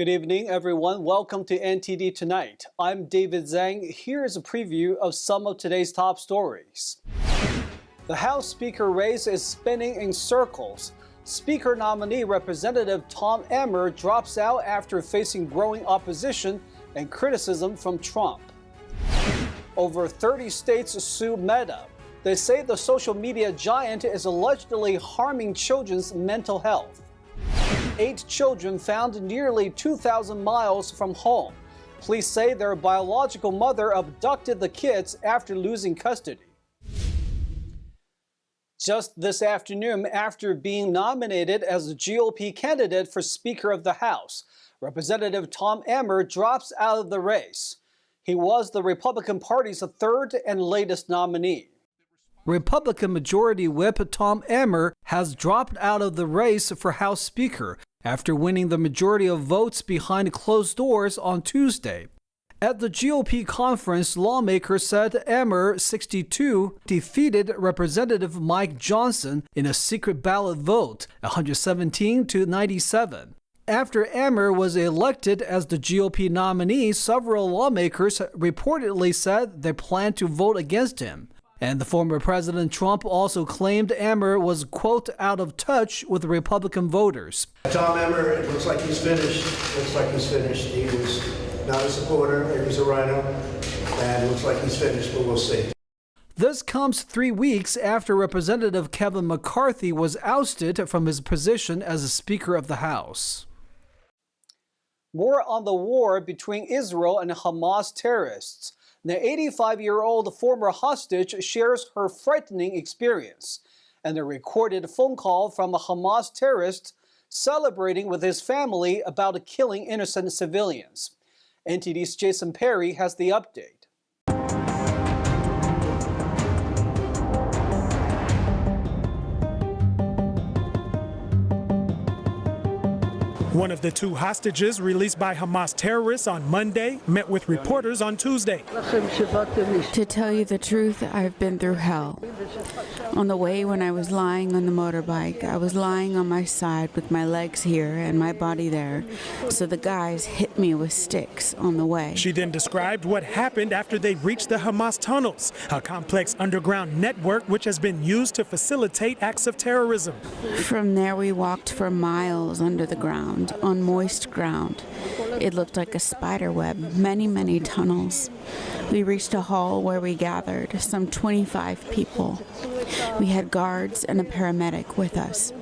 Good evening, everyone. Welcome to NTD Tonight. I'm David Zhang. Here is a preview of some of today's top stories. The House Speaker race is spinning in circles. Speaker nominee Representative Tom Emmer drops out after facing growing opposition and criticism from Trump. Over 30 states sue Meta. They say the social media giant is allegedly harming children's mental health. 8 children found nearly 2,000 miles from home. Police say their biological mother abducted the kids after losing custody. Just this afternoon, after being nominated as the GOP candidate for Speaker of the House, Representative Tom Emmer drops out of the race. He was the Republican Party's third and latest nominee. Republican Majority Whip Tom Emmer has dropped out of the race for House Speaker after winning the majority of votes behind closed doors on Tuesday. At the GOP conference, lawmakers said Emmer, 62, defeated Representative Mike Johnson in a secret ballot vote, 117 to 97. After Emmer was elected as the GOP nominee, several lawmakers reportedly said they planned to vote against him. And the former President Trump also claimed Emmer was, quote, out of touch with Republican voters. Tom Emmer, it looks like he's finished. He was not a supporter, he was a rhino, and it looks like he's finished, but we'll see. This comes 3 weeks after Representative Kevin McCarthy was ousted from his position as a Speaker of the House. More on the war between Israel and Hamas terrorists. The 85-year-old former hostage shares her frightening experience and a recorded phone call from a Hamas terrorist celebrating with his family about killing innocent civilians. NTD's Jason Perry has the update. One of the 2 hostages released by Hamas terrorists on Monday met with reporters on Tuesday. To tell you the truth, I've been through hell. On the way, when I was lying on the motorbike, I was lying on my side with my legs here and my body there. So the guys hit me with sticks on the way. She then described what happened after they reached the Hamas tunnels, a complex underground network which has been used to facilitate acts of terrorism. From there, we walked for miles under the ground, on moist ground. It looked like a spider web, many tunnels. We reached a hall where we gathered, some 25 people. We had guards and a paramedic with us.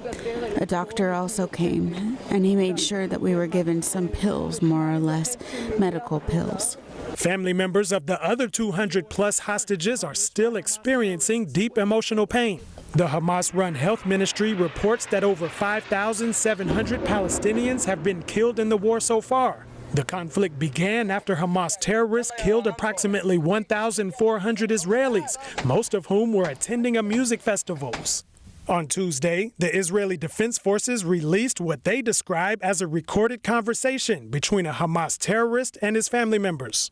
A doctor also came, and he made sure that we were given some pills, more or less, medical pills. Family members of the other 200-plus hostages are still experiencing deep emotional pain. The Hamas-run health ministry reports that over 5,700 Palestinians have been killed in the war so far. The conflict began after Hamas terrorists killed approximately 1,400 Israelis, most of whom were attending a music festival. On Tuesday, the Israeli Defense Forces released what they describe as a recorded conversation between a Hamas terrorist and his family members.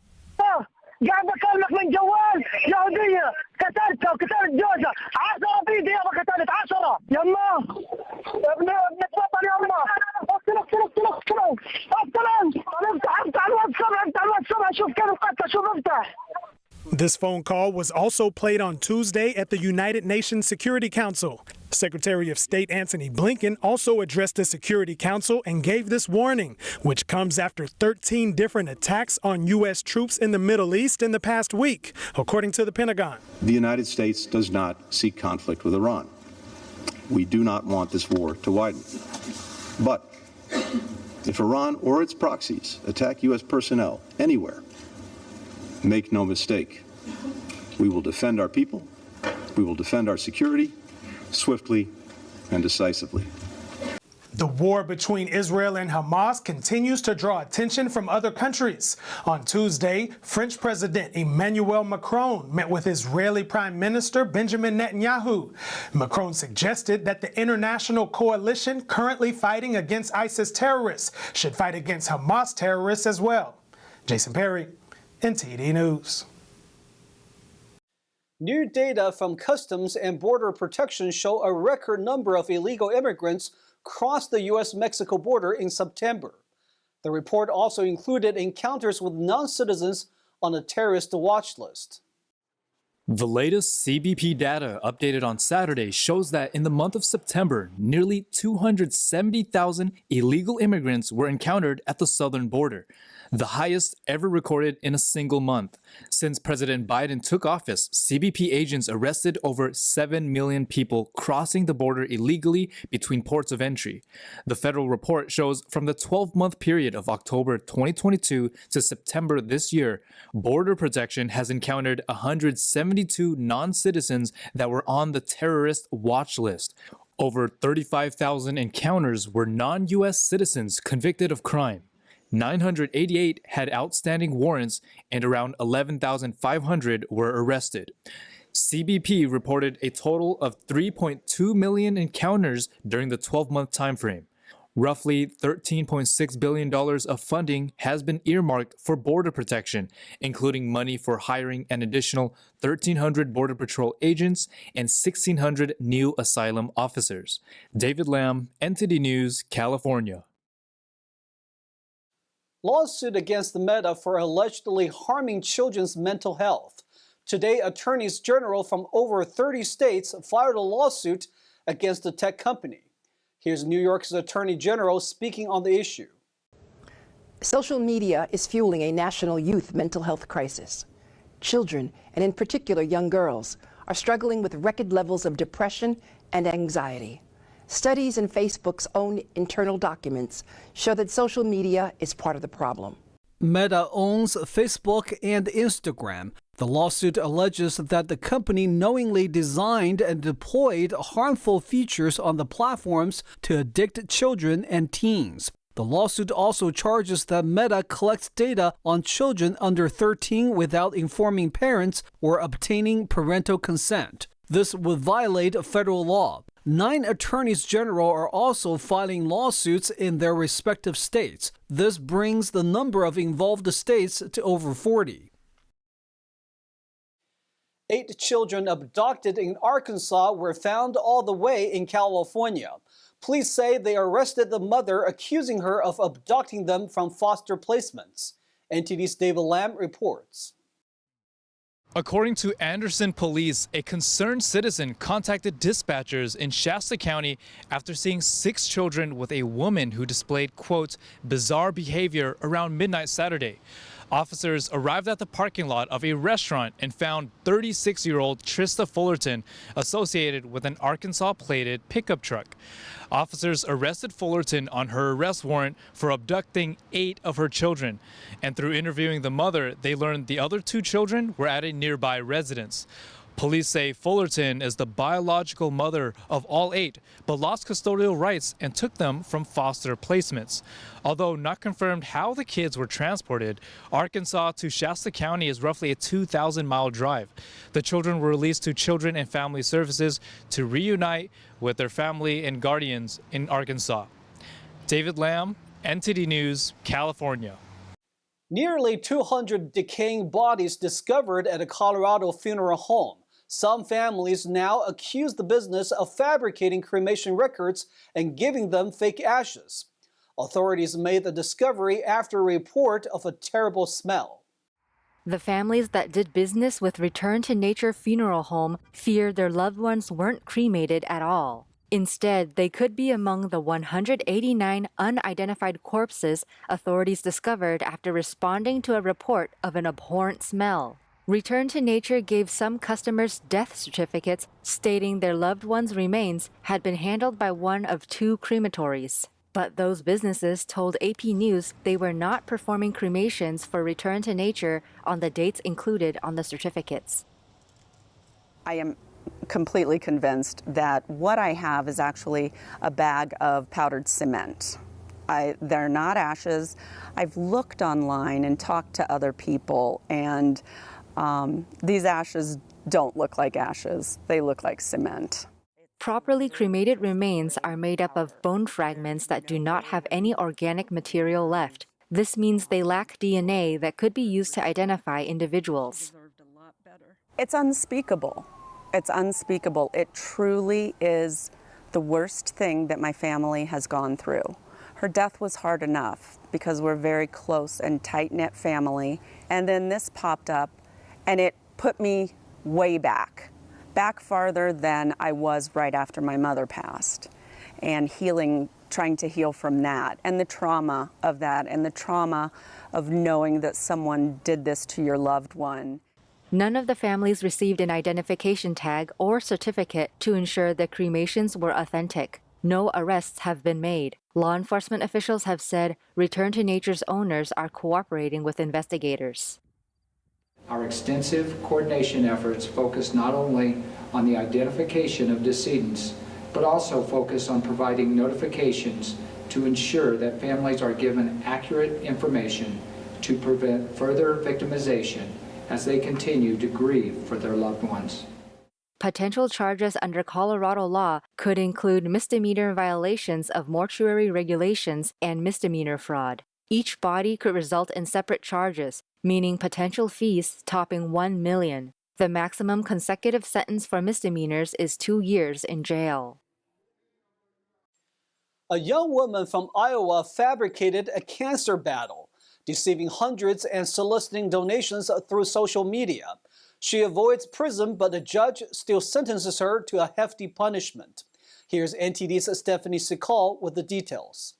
قاعد بكلمك من جوال يهودية قتلتها وقتلت جوزها 10 فيديو قتلت 10 يما ابن تفضل يما افتح الواتساب شوف كيف القتل شوف افتح. This phone call was also played on Tuesday at the United Nations Security Council. Secretary of State Antony Blinken also addressed the Security Council and gave this warning, which comes after 13 different attacks on U.S. troops in the Middle East in the past week, according to the Pentagon. The United States does not seek conflict with Iran. We do not want this war to widen. But if Iran or its proxies attack U.S. personnel anywhere, make no mistake, we will defend our people, we will defend our security, swiftly and decisively. The war between Israel and Hamas continues to draw attention from other countries. On Tuesday, French President Emmanuel Macron met with Israeli Prime Minister Benjamin Netanyahu. Macron suggested that the international coalition currently fighting against ISIS terrorists should fight against Hamas terrorists as well. Jason Perry, NTD News. New data from Customs and Border Protection show a record number of illegal immigrants crossed the U.S.-Mexico border in September. The report also included encounters with non-citizens on a terrorist watch list. The latest CBP data updated on Saturday shows that in the month of September, nearly 270,000 illegal immigrants were encountered at the southern border, the highest ever recorded in a single month. Since President Biden took office, CBP agents arrested over 7 million people crossing the border illegally between ports of entry. The federal report shows from the 12-month period of October 2022 to September this year, Border Protection has encountered 172 non-citizens that were on the terrorist watch list. Over 35,000 encounters were non-U.S. citizens convicted of crime. 988 had outstanding warrants and around 11,500 were arrested. CBP reported a total of 3.2 million encounters during the 12-month timeframe. Roughly $13.6 billion of funding has been earmarked for border protection, including money for hiring an additional 1,300 Border Patrol agents and 1,600 new asylum officers. David Lamb, NTD News, California. Lawsuit against the Meta for allegedly harming children's mental health. Today, attorneys general from over 30 states filed a lawsuit against the tech company. Here's New York's Attorney General speaking on the issue. Social media is fueling a national youth mental health crisis. Children, and in particular young girls, are struggling with record levels of depression and anxiety. Studies in Facebook's own internal documents show that social media is part of the problem. Meta owns Facebook and Instagram. The lawsuit alleges that the company knowingly designed and deployed harmful features on the platforms to addict children and teens. The lawsuit also charges that Meta collects data on children under 13 without informing parents or obtaining parental consent. This would violate federal law. 9 attorneys general are also filing lawsuits in their respective states. This brings the number of involved states to over 40. 8 children abducted in Arkansas were found all the way in California. Police say they arrested the mother, accusing her of abducting them from foster placements. NTD's David Lamb reports. According to Anderson police, a concerned citizen contacted dispatchers in Shasta County after seeing 6 children with a woman who displayed, quote, bizarre behavior around midnight Saturday. Officers arrived at the parking lot of a restaurant and found 36-year-old Trista Fullerton associated with an Arkansas-plated pickup truck. Officers arrested Fullerton on her arrest warrant for abducting 8 of her children. And through interviewing the mother, they learned the other 2 children were at a nearby residence. Police say Fullerton is the biological mother of all 8, but lost custodial rights and took them from foster placements. Although not confirmed how the kids were transported, Arkansas to Shasta County is roughly a 2,000-mile drive. The children were released to Children and Family Services to reunite with their family and guardians in Arkansas. David Lamb, NTD News, California. Nearly 200 decaying bodies discovered at a Colorado funeral home. Some families now accuse the business of fabricating cremation records and giving them fake ashes. Authorities made the discovery after a report of a terrible smell. The families that did business with Return to Nature Funeral Home feared their loved ones weren't cremated at all. Instead, they could be among the 189 unidentified corpses authorities discovered after responding to a report of an abhorrent smell. Return to Nature gave some customers death certificates stating their loved ones' remains had been handled by one of 2 crematories. But those businesses told AP News they were not performing cremations for Return to Nature on the dates included on the certificates. I am completely convinced that what I have is actually a bag of powdered cement. They're not ashes. I've looked online and talked to other people, and these ashes don't look like ashes. They look like cement. Properly cremated remains are made up of bone fragments that do not have any organic material left. This means they lack DNA that could be used to identify individuals. It's unspeakable. It's unspeakable. It truly is the worst thing that my family has gone through. Her death was hard enough because we're a very close and tight-knit family. And then this popped up, and it put me way back farther than I was right after my mother passed, and trying to heal from that, and the trauma of that, and the trauma of knowing that someone did this to your loved one. None of the families received an identification tag or certificate to ensure the cremations were authentic. No arrests have been made. Law enforcement officials have said Return to Nature's owners are cooperating with investigators. Our extensive coordination efforts focus not only on the identification of decedents, but also focus on providing notifications to ensure that families are given accurate information to prevent further victimization as they continue to grieve for their loved ones. Potential charges under Colorado law could include misdemeanor violations of mortuary regulations and misdemeanor fraud. Each body could result in separate charges, meaning potential fees topping $1 million. The maximum consecutive sentence for misdemeanors is 2 years in jail. A young woman from Iowa fabricated a cancer battle, deceiving hundreds and soliciting donations through social media. She avoids prison, but the judge still sentences her to a hefty punishment. Here's NTD's Stephanie Sikal with the details.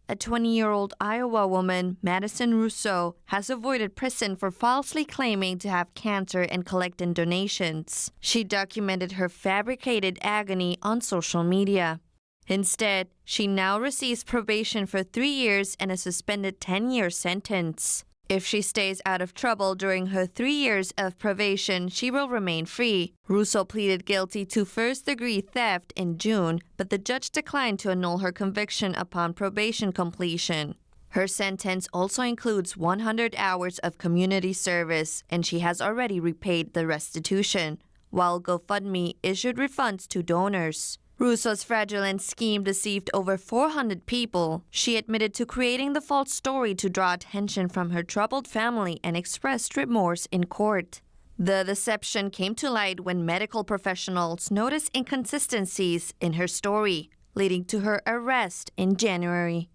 A 20-year-old Iowa woman, Madison Rousseau, has avoided prison for falsely claiming to have cancer and collecting donations. She documented her fabricated agony on social media. Instead, she now receives probation for 3 years and a suspended 10-year sentence. If she stays out of trouble during her 3 years of probation, she will remain free. Rousseau pleaded guilty to first-degree theft in June, but the judge declined to annul her conviction upon probation completion. Her sentence also includes 100 hours of community service, and she has already repaid the restitution, while GoFundMe issued refunds to donors. Rousseau's fraudulent scheme deceived over 400 people. She admitted to creating the false story to draw attention from her troubled family and expressed remorse in court. The deception came to light when medical professionals noticed inconsistencies in her story, leading to her arrest in January.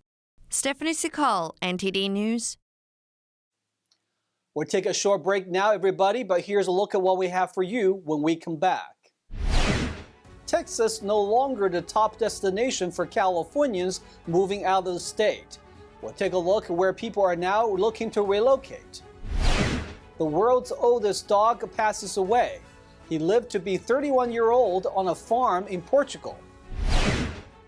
Stephanie Sikal, NTD News. We'll take a short break now, everybody, but here's a look at what we have for you when we come back. Texas no longer the top destination for Californians moving out of the state. We'll take a look at where people are now looking to relocate. The world's oldest dog passes away. He lived to be 31-year-old on a farm in Portugal.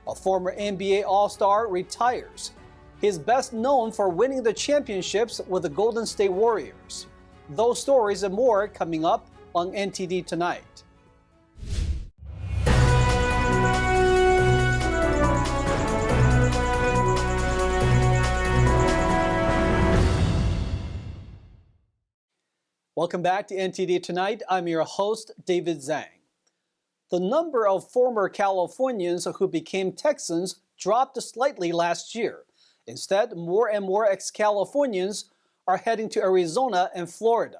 A former NBA All-Star retires. He is best known for winning the championships with the Golden State Warriors. Those stories and more coming up on NTD Tonight. Welcome back to NTD Tonight. I'm your host, David Zhang. The number of former Californians who became Texans dropped slightly last year. Instead, more and more ex-Californians are heading to Arizona and Florida.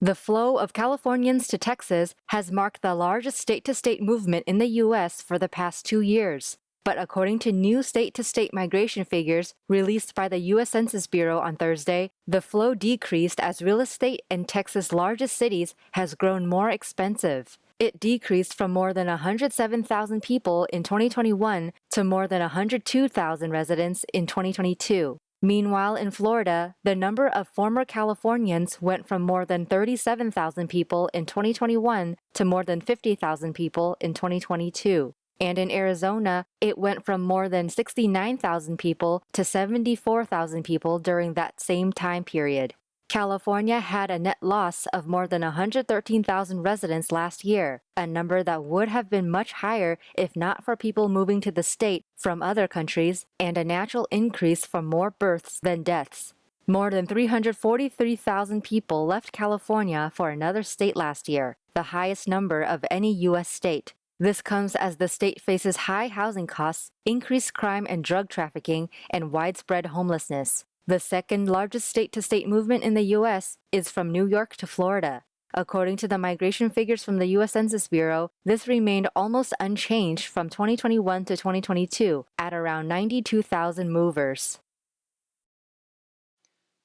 The flow of Californians to Texas has marked the largest state-to-state movement in the U.S. for the past 2 years. But according to new state-to-state migration figures released by the U.S. Census Bureau on Thursday, the flow decreased as real estate in Texas' largest cities has grown more expensive. It decreased from more than 107,000 people in 2021 to more than 102,000 residents in 2022. Meanwhile, in Florida, the number of former Californians went from more than 37,000 people in 2021 to more than 50,000 people in 2022. And in Arizona, it went from more than 69,000 people to 74,000 people during that same time period. California had a net loss of more than 113,000 residents last year, a number that would have been much higher if not for people moving to the state from other countries and a natural increase from more births than deaths. More than 343,000 people left California for another state last year, the highest number of any U.S. state. This comes as the state faces high housing costs, increased crime and drug trafficking, and widespread homelessness. The second largest state-to-state movement in the U.S. is from New York to Florida. According to the migration figures from the U.S. Census Bureau, this remained almost unchanged from 2021 to 2022, at at around 92,000 movers.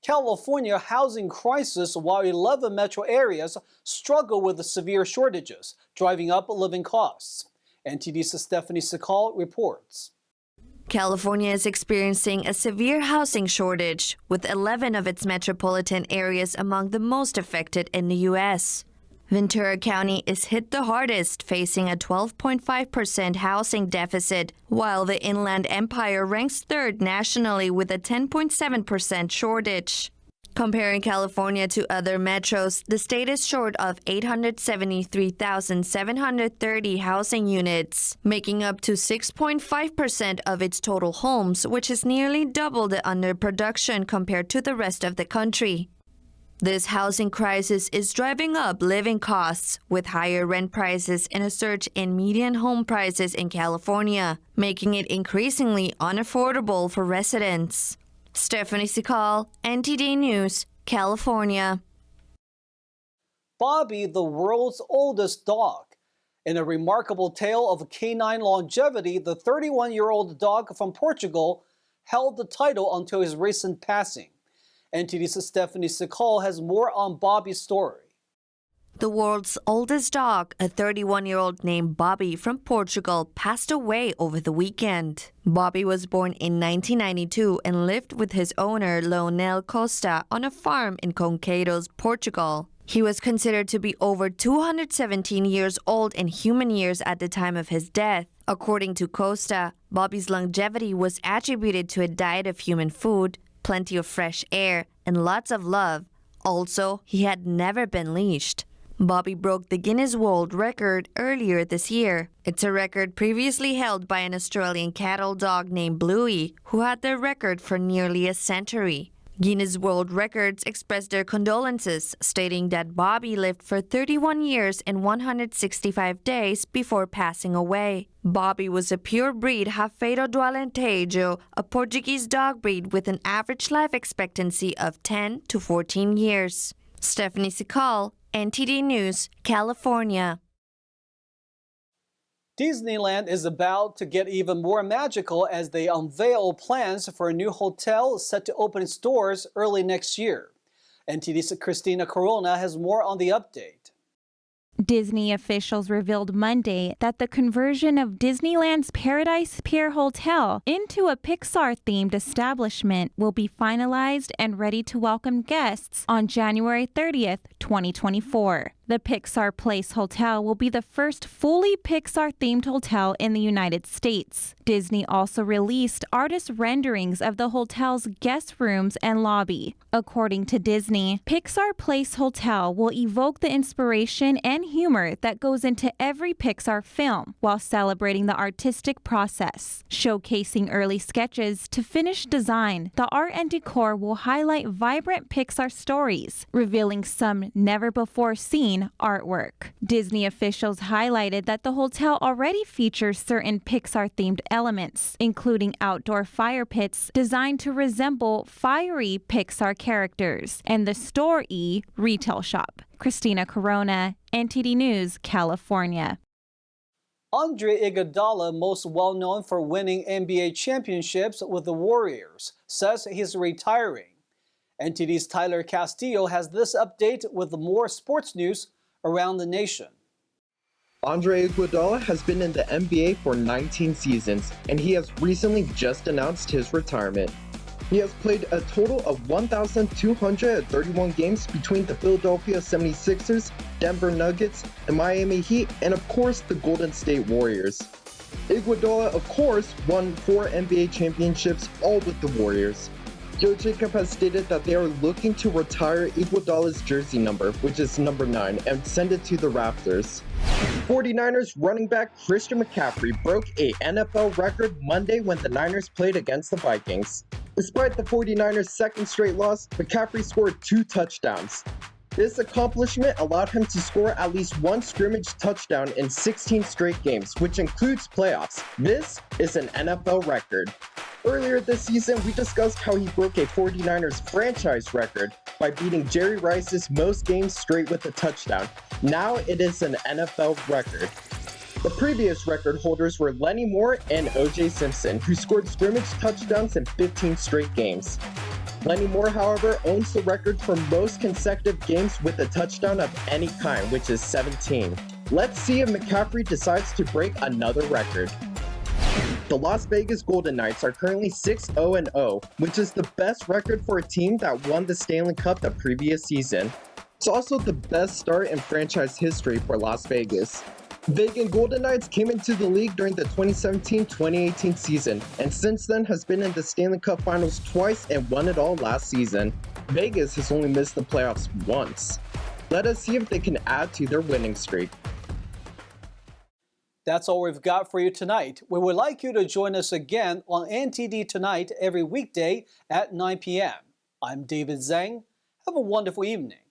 California housing crisis while 11 metro areas struggle with the severe shortages, driving up living costs. NTD's Stephanie Sakal reports. California is experiencing a severe housing shortage, with 11 of its metropolitan areas among the most affected in the U.S. Ventura County is hit the hardest, facing a 12.5% housing deficit, while the Inland Empire ranks third nationally with a 10.7% shortage. Comparing California to other metros, the state is short of 873,730 housing units, making up to 6.5% of its total homes, which is nearly double the underproduction compared to the rest of the country. This housing crisis is driving up living costs, with higher rent prices and a surge in median home prices in California, making it increasingly unaffordable for residents. Stephanie Sakal, NTD News, California. Bobby, the world's oldest dog. In a remarkable tale of canine longevity, the 31-year-old dog from Portugal held the title until his recent passing. NTD's Stephanie Sakal has more on Bobby's story. The world's oldest dog, a 31-year-old named Bobby from Portugal, passed away over the weekend. Bobby was born in 1992 and lived with his owner, Leonel Costa, on a farm in Conqueiros, Portugal. He was considered to be over 217 years old in human years at the time of his death. According to Costa, Bobby's longevity was attributed to a diet of human food, plenty of fresh air, and lots of love. Also, he had never been leashed. Bobby broke the Guinness World Record earlier this year. It's a record previously held by an Australian cattle dog named Bluey, who had the record for nearly a century. Guinness World Records expressed their condolences, stating that Bobby lived for 31 years and 165 days before passing away. Bobby was a pure breed Rafeiro do Alentejo, a Portuguese dog breed with an average life expectancy of 10 to 14 years. Stephanie Sakal, NTD News, California. Disneyland is about to get even more magical as they unveil plans for a new hotel set to open its doors early next year. NTD's Christina Corona has more on the update. Disney officials revealed Monday that the conversion of Disneyland's Paradise Pier Hotel into a Pixar-themed establishment will be finalized and ready to welcome guests on January 30th, 2024. The Pixar Place Hotel will be the first fully Pixar-themed hotel in the United States. Disney also released artist renderings of the hotel's guest rooms and lobby. According to Disney, Pixar Place Hotel will evoke the inspiration and humor that goes into every Pixar film while celebrating the artistic process. Showcasing early sketches to finished design, the art and decor will highlight vibrant Pixar stories, revealing some never-before-seen artwork. Disney officials highlighted that the hotel already features certain Pixar-themed elements, including outdoor fire pits designed to resemble fiery Pixar characters, and the Store-E retail shop. Christina Corona, NTD News, California. Andre Iguodala, most well-known for winning NBA championships with the Warriors, says he's retiring. NTD's Tyler Castillo has this update with more sports news around the nation. Andre Iguodala has been in the NBA for 19 seasons, and he has recently just announced his retirement. He has played a total of 1,231 games between the Philadelphia 76ers, Denver Nuggets, the Miami Heat, and of course the Golden State Warriors. Iguodala, of course, won 4 NBA championships, all with the Warriors. Joe Jacob has stated that they are looking to retire Iguodala's jersey number, which is number 9, and send it to the Raptors. 49ers running back Christian McCaffrey broke a NFL record Monday when the Niners played against the Vikings. Despite the 49ers' second straight loss, McCaffrey scored 2 touchdowns. This accomplishment allowed him to score at least 1 scrimmage touchdown in 16 straight games, which includes playoffs. This is an NFL record. Earlier this season, we discussed how he broke a 49ers franchise record by beating Jerry Rice's most games straight with a touchdown. Now it is an NFL record. The previous record holders were Lenny Moore and O.J. Simpson, who scored scrimmage touchdowns in 15 straight games. Lenny Moore, however, owns the record for most consecutive games with a touchdown of any kind, which is 17. Let's see if McCaffrey decides to break another record. The Las Vegas Golden Knights are currently 6-0-0, which is the best record for a team that won the Stanley Cup the previous season. It's also the best start in franchise history for Las Vegas. Vegas Golden Knights came into the league during the 2017-2018 season, and since then has been in the Stanley Cup Finals twice and won it all last season. Vegas has only missed the playoffs once. Let us see if they can add to their winning streak. That's all we've got for you tonight. We would like you to join us again on NTD Tonight every weekday at 9 p.m. I'm David Zhang. Have a wonderful evening.